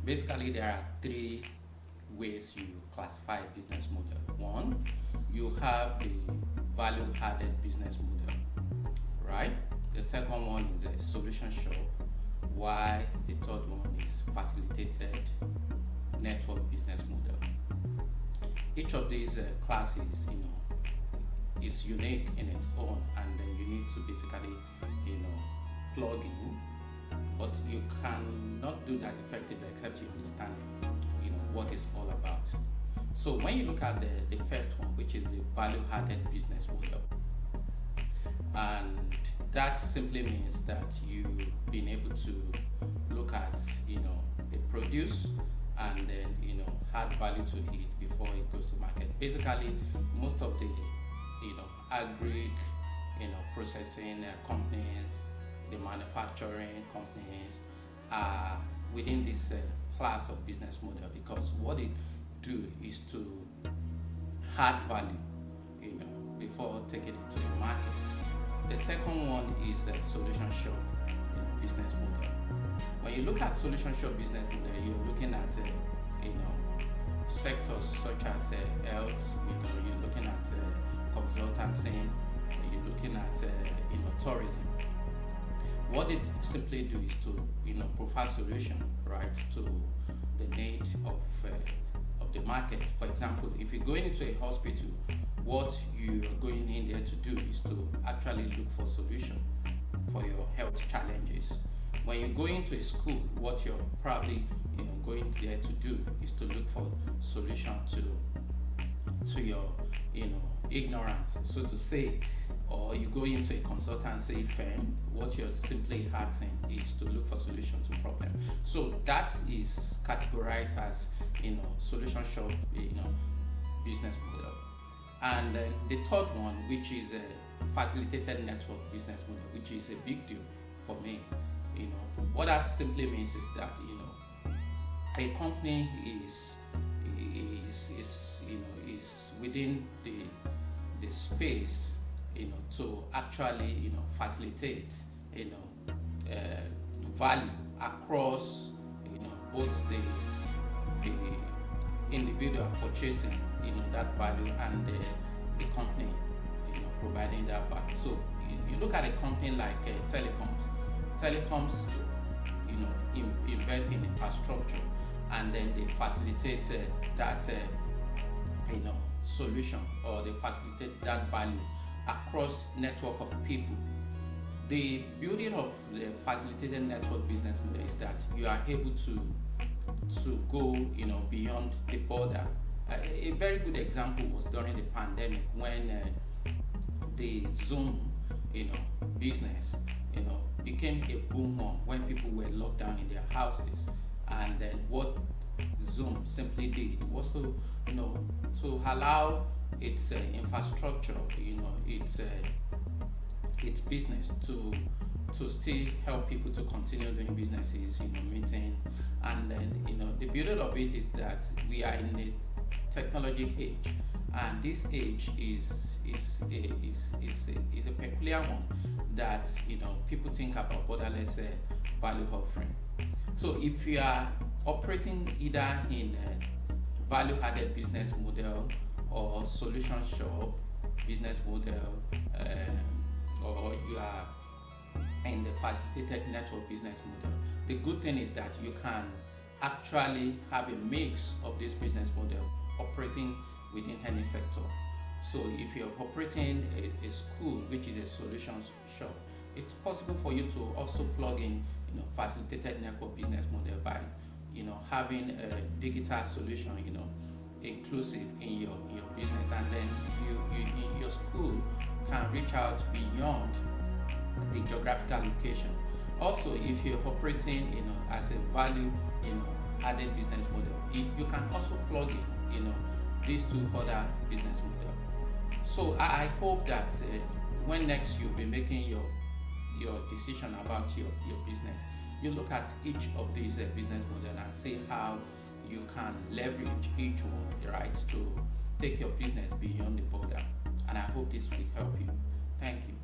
Basically, there are three ways you classify a business model. One, you have the value added business model, right? The second one is a solution shop, while the third one is facilitated network business model. Each of these classes, is unique in its own, and you need to basically, plug in. But you cannot do that effectively except you understand, what it's all about. So when you look at the first one, which is the value-added business model, and that simply means that you've been able to look at, the produce and then, add value to it before it goes to market. Basically, most of the, agri, processing companies, the manufacturing companies are within this class of business model, because what they do is to add value, before taking it to the market. The second one is a solution shop, business model. When you look at solution shop business model, you're looking at, sectors such as health. You're looking at consultancy. You're looking at, tourism. What they simply do is to, provide solution, right, to the need of the market. For example, if you're going into a hospital, what you're going in there to do is to actually look for solution for your health challenges. When you go into a school, what you're probably, going there to do is to look for solution to your, ignorance, so to say. Or you go into a consultancy firm, what you're simply asking is to look for solution to problem. So that is categorized as, solution shop, business model. And then the third one, which is a facilitated network business model, which is a big deal for me. What that simply means is that, a company is within the space, to actually, facilitate, value across, both the individual purchasing, that value, and the company, providing that value. So you look at a company like telecoms, invest in infrastructure, and then they facilitate that, solution, or they facilitate that value across network of people. The beauty of the facilitated network business model is that you are able to go, beyond the border. A very good example was during the pandemic, when the Zoom, business, became a boom when people were locked down in their houses. And then what Zoom simply did was to, to allow its infrastructure, its business to still help people to continue doing businesses, meeting. And then, the beauty of it is that we are in a technology age, and this age is a peculiar one that, people think about borderless value offering. So if you are operating either in a value-added business model or solution shop business model, or you are in the facilitated network business model, the good thing is that you can actually have a mix of this business model operating within any sector. So if you're operating a school, which is a solutions shop, it's possible for you to also plug in, facilitated network business model by, having a digital solution, inclusive in your business, and then your school can reach out beyond the geographical location. Also, if you're operating, as a value, added business model, you can also plug in, these two other business models. So I hope that when next you'll be making your decision about your business, you look at each of these business models and see how you can leverage each one, right, to take your business beyond the border. And I hope this will help you. Thank you.